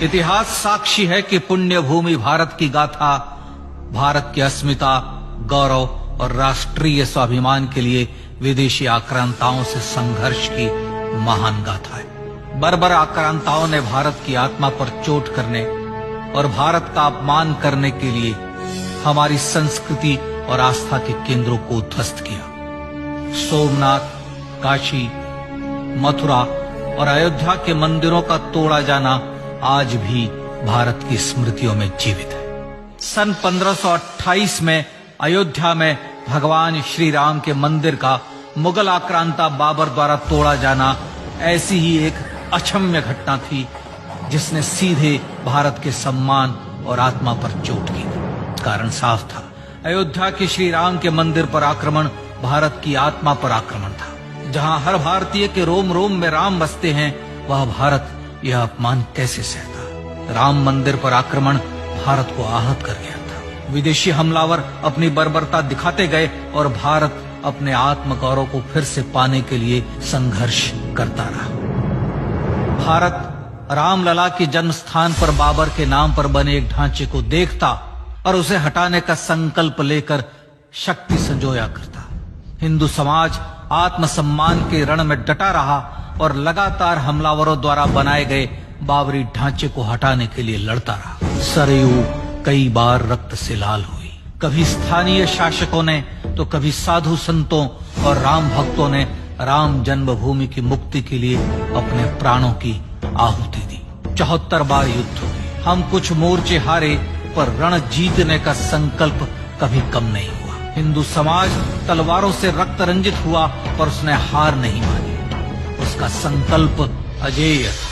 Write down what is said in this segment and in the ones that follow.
इतिहास साक्षी है कि पुण्य भूमि भारत की गाथा भारत की अस्मिता, गौरव और राष्ट्रीय स्वाभिमान के लिए विदेशी आक्रांताओं से संघर्ष की महान गाथा है। बर्बर आक्रांताओं ने भारत की आत्मा पर चोट करने और भारत का अपमान करने के लिए हमारी संस्कृति और आस्था के केंद्रों को उद्ध्वस्त किया। सोमनाथ, काशी, मथुरा और अयोध्या के मंदिरों का तोड़ा जाना आज भी भारत की स्मृतियों में जीवित है। सन 1528 में अयोध्या में भगवान श्री राम के मंदिर का मुगल आक्रांता बाबर द्वारा तोड़ा जाना ऐसी ही एक अक्षम्य घटना थी जिसने सीधे भारत के सम्मान और आत्मा पर चोट की। कारण साफ था, अयोध्या के श्री राम के मंदिर पर आक्रमण भारत की आत्मा पर आक्रमण था। जहां हर भारतीय के रोम रोम में राम बसते हैं, वह भारत यह अपमान कैसे सहता। राम मंदिर पर आक्रमण भारत को आहत कर गया था। विदेशी हमलावर अपनी बर्बरता दिखाते गए और भारत अपने आत्मगौरव को फिर से पाने के लिए संघर्ष करता रहा। भारत रामलला के जन्म स्थान पर बाबर के नाम पर बने एक ढांचे को देखता और उसे हटाने का संकल्प लेकर शक्ति संजोया करता। हिंदू समाज आत्मसम्मान के रण में डटा रहा और लगातार हमलावरों द्वारा बनाए गए बाबरी ढांचे को हटाने के लिए लड़ता रहा। सरयू कई बार रक्त से लाल हुई। कभी स्थानीय शासकों ने तो कभी साधु संतों और राम भक्तों ने राम जन्मभूमि की मुक्ति के लिए अपने प्राणों की आहुति दी। 74 बार युद्ध हुए। हम कुछ मोर्चे हारे, पर रण जीतने का संकल्प कभी कम नहीं हुआ। हिंदू समाज तलवारों से रक्त रंजित हुआ, पर उसने हार नहीं मानी। उसका संकल्प अजेय था।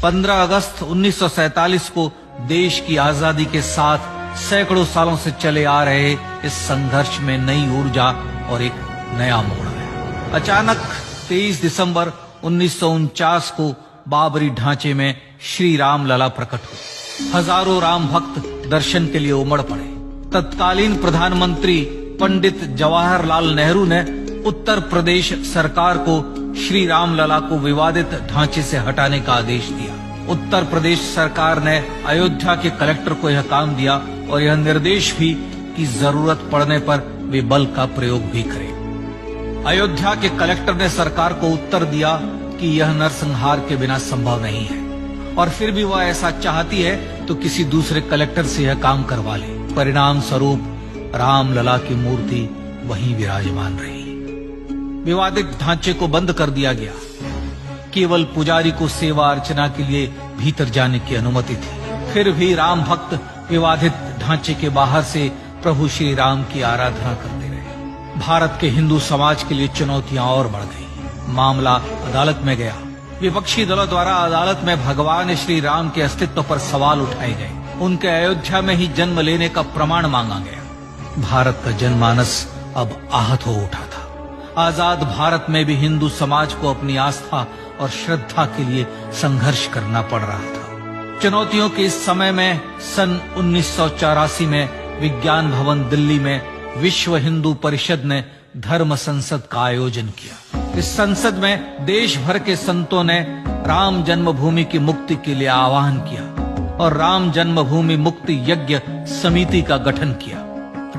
15 अगस्त 1947 को देश की आजादी के साथ सैकड़ों सालों से चले आ रहे इस संघर्ष में नई ऊर्जा और एक नया मोड़ आया। अचानक 23 दिसंबर 1949 को बाबरी ढांचे में श्री राम लला प्रकट हुए। हजारों राम भक्त दर्शन के लिए उमड़ पड़े। तत्कालीन प्रधानमंत्री पंडित जवाहरलाल नेहरू ने उत्तर प्रदेश सरकार को श्री राम लला को विवादित ढांचे से हटाने का आदेश दिया। उत्तर प्रदेश सरकार ने अयोध्या के कलेक्टर को यह काम दिया और यह निर्देश भी कि जरूरत पड़ने पर वे बल का प्रयोग भी करें। अयोध्या के कलेक्टर ने सरकार को उत्तर दिया कि यह नरसंहार के बिना संभव नहीं है और फिर भी वह ऐसा चाहती है तो किसी दूसरे कलेक्टर से यह काम करवा ले। परिणाम स्वरूप रामलला की मूर्ति वहीं विराजमान रही। विवादित ढांचे को बंद कर दिया गया। केवल पुजारी को सेवा अर्चना के लिए भीतर जाने की अनुमति थी। फिर भी राम भक्त विवादित ढांचे के बाहर से प्रभु श्री राम की आराधना करते रहे। भारत के हिंदू समाज के लिए चुनौतियां और बढ़ गई। मामला अदालत में गया। विपक्षी दलों द्वारा अदालत में भगवान श्री राम के अस्तित्व पर सवाल उठाए गए। उनके अयोध्या में ही जन्म लेने का प्रमाण मांगा गया। भारत का जनमानस अब आहत हो उठा था। आजाद भारत में भी हिंदू समाज को अपनी आस्था और श्रद्धा के लिए संघर्ष करना पड़ रहा था। चुनौतियों के इस समय में सन 1984 में विज्ञान भवन दिल्ली में विश्व हिंदू परिषद ने धर्म संसद का आयोजन किया। इस संसद में देश भर के संतों ने राम जन्मभूमि की मुक्ति के लिए आह्वान किया और राम जन्मभूमि मुक्ति यज्ञ समिति का गठन किया।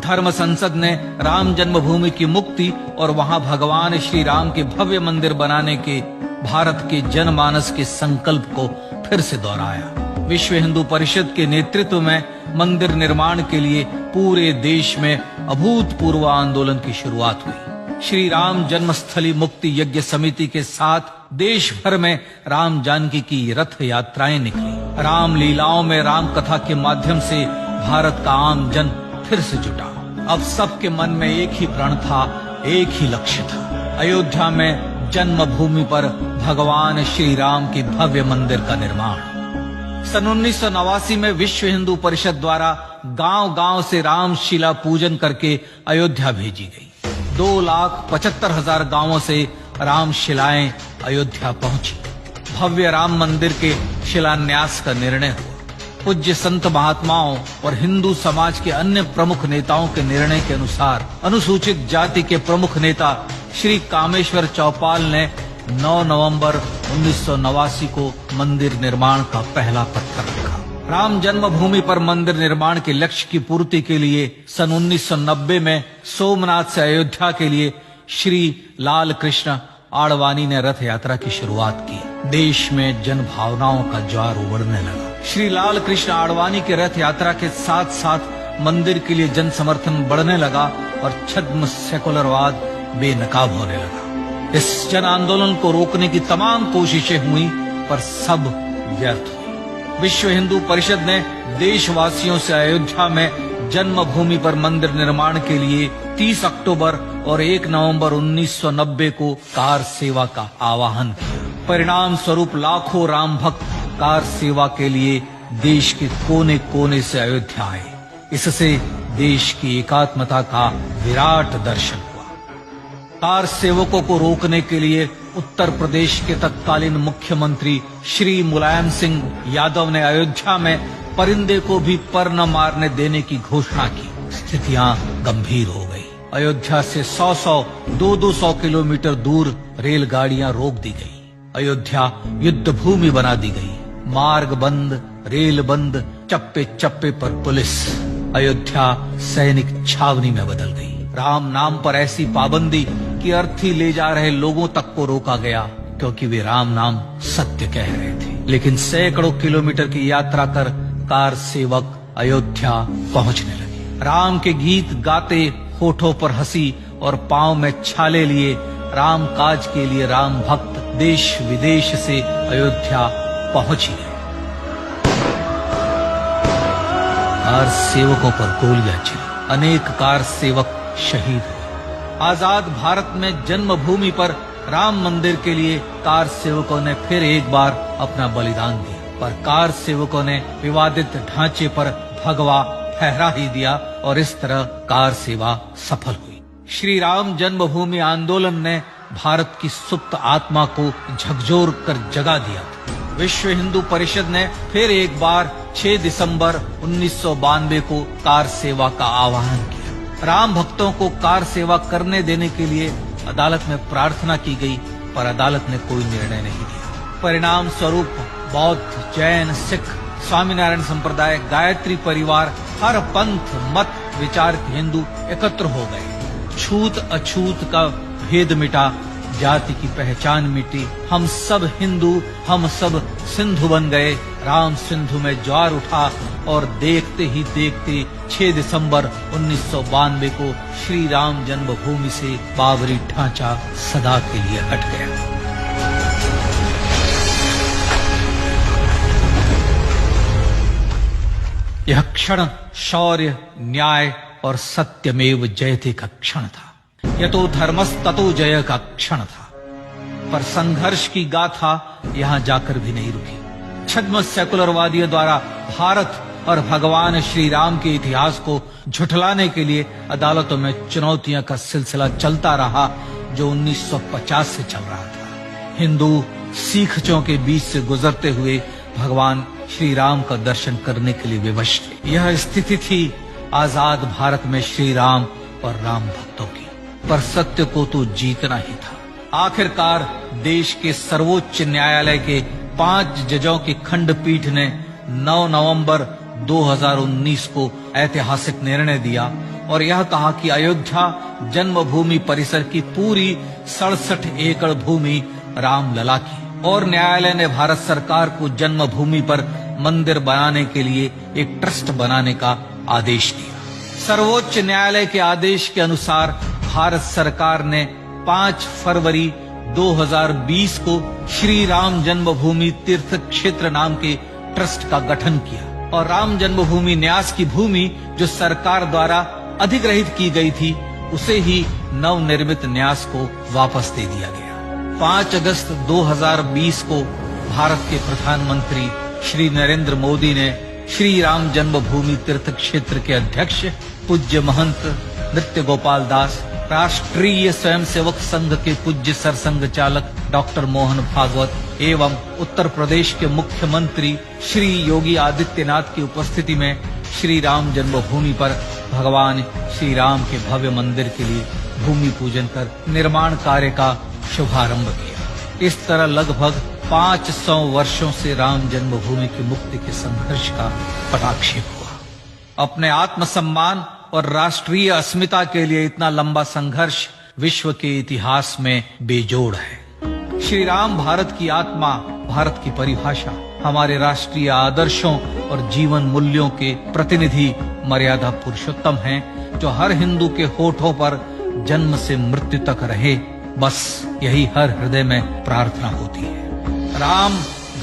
धर्म संसद ने राम जन्मभूमि की मुक्ति और वहां भगवान श्री राम के भव्य मंदिर बनाने के भारत के जनमानस के संकल्प को फिर से दोहराया। विश्व हिंदू परिषद के नेतृत्व में मंदिर निर्माण के लिए पूरे देश में अभूतपूर्व आंदोलन की शुरुआत हुई। श्री राम जन्मस्थली मुक्ति यज्ञ समिति के साथ देश भर में राम जानकी की रथ यात्राएं निकली। राम लीलाओं में राम कथा के माध्यम से भारत का आम जन फिर से जुटा। अब सबके मन में एक ही प्रण था, एक ही लक्ष्य था। अयोध्या में जन्मभूमि पर भगवान श्री राम के भव्य मंदिर का निर्माण। सन 1989 में विश्व हिंदू परिषद द्वारा गांव-गांव से रामशिला पूजन करके अयोध्या भेजी गई। 2,75,000 गांवों से रामशिलाएं अयोध्या पहुंची। भव्य राम मंदिर के शिलान्यास का निर्णय हुआ। पूज्य संत महात्माओं और हिंदू समाज के अन्य प्रमुख नेताओं के निर्णय के अनुसार अनुसूचित जाति के प्रमुख नेता श्री कामेश्वर चौपाल ने 9 नवंबर 1989 को मंदिर निर्माण का पहला पत्थर रखा। राम जन्मभूमि पर मंदिर निर्माण के लक्ष्य की पूर्ति के लिए सन 1990 में सोमनाथ से अयोध्या के लिए श्री लाल कृष्ण आडवाणी ने रथ यात्रा की शुरुआत की। देश में जन भावनाओं का ज्वार उमड़ने लगा। श्री लाल कृष्ण आडवाणी के रथ यात्रा के साथ साथ मंदिर के लिए जन समर्थन बढ़ने लगा और छद्म सेकुलरवाद बेनकाब होने लगा। इस जन आंदोलन को रोकने की तमाम कोशिशें हुई पर सब व्यर्थ हुई। विश्व हिंदू परिषद ने देशवासियों से अयोध्या में जन्मभूमि पर मंदिर निर्माण के लिए 30 अक्टूबर और 1 नवंबर 1990 को कार सेवा का आह्वान किया। परिणाम स्वरूप लाखों राम भक्त कार सेवा के लिए देश के कोने कोने से अयोध्या आए। इससे देश की एकात्मता का विराट दर्शन हुआ। कार सेवकों को रोकने के लिए उत्तर प्रदेश के तत्कालीन मुख्यमंत्री श्री मुलायम सिंह यादव ने अयोध्या में परिंदे को भी पर न मारने देने की घोषणा की। स्थितियां गंभीर हो गई। अयोध्या से 100-100, 200 किलोमीटर दूर रेलगाड़ियां रोक दी गई। अयोध्या युद्ध भूमि बना दी गई। मार्ग बंद, रेल बंद, चप्पे चप्पे पर पुलिस। अयोध्या सैनिक छावनी में बदल गई। राम नाम पर ऐसी पाबंदी कि अर्थी ले जा रहे लोगों तक को रोका गया क्योंकि वे राम नाम सत्य कह रहे थे। लेकिन सैकड़ों किलोमीटर की यात्रा कर कार सेवक अयोध्या पहुंचने लगे। राम के गीत गाते, होठों पर हंसी और पांव में छाले लिए राम काज के लिए राम भक्त देश विदेश से अयोध्या पहुंच ही गए। कार सेवकों पर गोलियां चली। अनेक कार सेवक शहीद हुए। आजाद भारत में जन्मभूमि पर राम मंदिर के लिए कार सेवकों ने फिर एक बार अपना बलिदान दिया, पर कार सेवकों ने विवादित ढांचे पर भगवा फहरा ही दिया और इस तरह कार सेवा सफल हुई। श्री राम जन्मभूमि आंदोलन ने भारत की सुप्त आत्मा को झकझोर कर जगा दिया। विश्व हिंदू परिषद ने फिर एक बार 6 दिसंबर 1992 को कार सेवा का आह्वान किया। राम भक्तों को कार सेवा करने देने के लिए अदालत में प्रार्थना की गई, पर अदालत ने कोई निर्णय नहीं दिया। परिणाम स्वरूप बौद्ध, जैन, सिख, स्वामीनारायण संप्रदाय, गायत्री परिवार, हर पंथ मत विचार के हिंदू एकत्र हो गए। छूत अछूत का भेद मिटा, जाति की पहचान मिटी। हम सब हिंदू, हम सब सिंधु बन गए। राम सिंधु में ज्वार उठा और देखते ही देखते 6 दिसंबर 1992 को श्री राम जन्मभूमि से बाबरी ढांचा सदा के लिए हट गया। यह क्षण शौर्य, न्याय और सत्यमेव जयते का क्षण था। यतो धर्मस्ततो जय का क्षण था। पर संघर्ष की गाथा यहां जाकर भी नहीं रुकी। छद्म सेकुलरवादियों द्वारा भारत और भगवान श्री राम के इतिहास को झुठलाने के लिए अदालतों में चुनौतियों का सिलसिला चलता रहा, जो 1950 से चल रहा था। हिंदू सिखों के बीच से गुजरते हुए भगवान श्री राम का दर्शन करने के लिए विवश थे। यह स्थिति थी आजाद भारत में श्री राम और राम भक्तों की। पर सत्य को तो जीतना ही था। आखिरकार देश के सर्वोच्च न्यायालय के 5 जजों की खंडपीठ ने 9 नवंबर 2019 को ऐतिहासिक निर्णय दिया और यह कहा कि अयोध्या जन्मभूमि परिसर की पूरी 67 एकड़ भूमि रामलला की, और न्यायालय ने भारत सरकार को जन्मभूमि पर मंदिर बनाने के लिए एक ट्रस्ट बनाने का आदेश दिया। सर्वोच्च न्यायालय के आदेश के अनुसार भारत सरकार ने 5 फरवरी 2020 को श्री राम जन्मभूमि तीर्थ क्षेत्र नाम के ट्रस्ट का गठन किया और राम जन्मभूमि न्यास की भूमि जो सरकार द्वारा अधिग्रहित की गई थी, उसे ही नवनिर्मित न्यास को वापस दे दिया गया। 5 अगस्त 2020 को भारत के प्रधानमंत्री श्री नरेंद्र मोदी ने श्री राम जन्मभूमि तीर्थ क्षेत्र के अध्यक्ष पूज्य महंत नृत्य गोपाल दास, राष्ट्रीय स्वयंसेवक संघ के पूज्य सरसंघ चालक डॉक्टर मोहन भागवत एवं उत्तर प्रदेश के मुख्यमंत्री श्री योगी आदित्यनाथ की उपस्थिति में श्री राम जन्मभूमि पर भगवान श्री राम के भव्य मंदिर के लिए भूमि पूजन कर निर्माण कार्य का शुभारंभ किया। इस तरह लगभग 500 वर्षों से राम जन्मभूमि की मुक्ति के संघर्ष का पटाक्षेप हुआ। अपने आत्मसम्मान और राष्ट्रीय अस्मिता के लिए इतना लंबा संघर्ष विश्व के इतिहास में बेजोड़ है। श्री राम भारत की आत्मा, भारत की परिभाषा, हमारे राष्ट्रीय आदर्शों और जीवन मूल्यों के प्रतिनिधि मर्यादा पुरुषोत्तम हैं, जो हर हिंदू के होठों पर जन्म से मृत्यु तक रहे, बस यही हर हृदय में प्रार्थना होती है। राम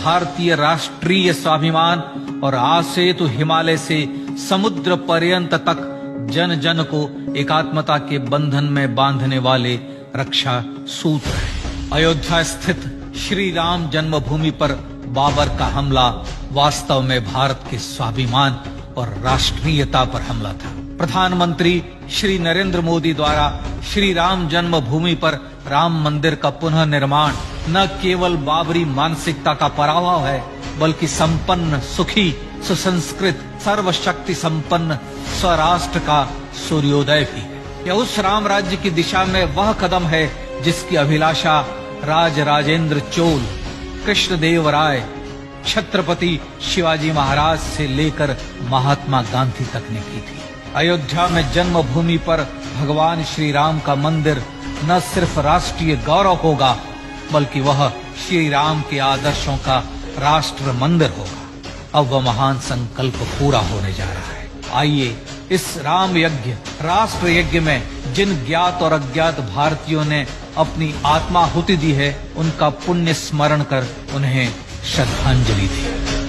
भारतीय राष्ट्रीय स्वाभिमान और आसेतु हिमालय से समुद्र पर्यंत तक जन जन को एकात्मता के बंधन में बांधने वाले रक्षा सूत्र है। अयोध्या स्थित श्री राम जन्मभूमि पर बाबर का हमला वास्तव में भारत के स्वाभिमान और राष्ट्रीयता पर हमला था। प्रधानमंत्री श्री नरेंद्र मोदी द्वारा श्री राम जन्मभूमि पर राम मंदिर का पुनः निर्माण न केवल बाबरी मानसिकता का पराभव है, बल्कि संपन्न, सुखी, सुसंस्कृत, सर्वशक्ति संपन्न स्वराष्ट्र का सूर्योदय भी है। यह उस राम राज्य की दिशा में वह कदम है जिसकी अभिलाषा राजराजेंद्र चोल, कृष्णदेव राय, छत्रपति शिवाजी महाराज से लेकर महात्मा गांधी तक ने की थी। अयोध्या में जन्मभूमि पर भगवान श्री राम का मंदिर न सिर्फ राष्ट्रीय गौरव होगा, बल्कि वह श्री राम के आदर्शों का राष्ट्र मंदिर होगा। अब वह महान संकल्प पूरा होने जा रहा है। आइए इस राम यज्ञ, राष्ट्र यज्ञ में जिन ज्ञात और अज्ञात भारतीयों ने अपनी आत्माहुति दी है, उनका पुण्य स्मरण कर उन्हें श्रद्धांजलि दी।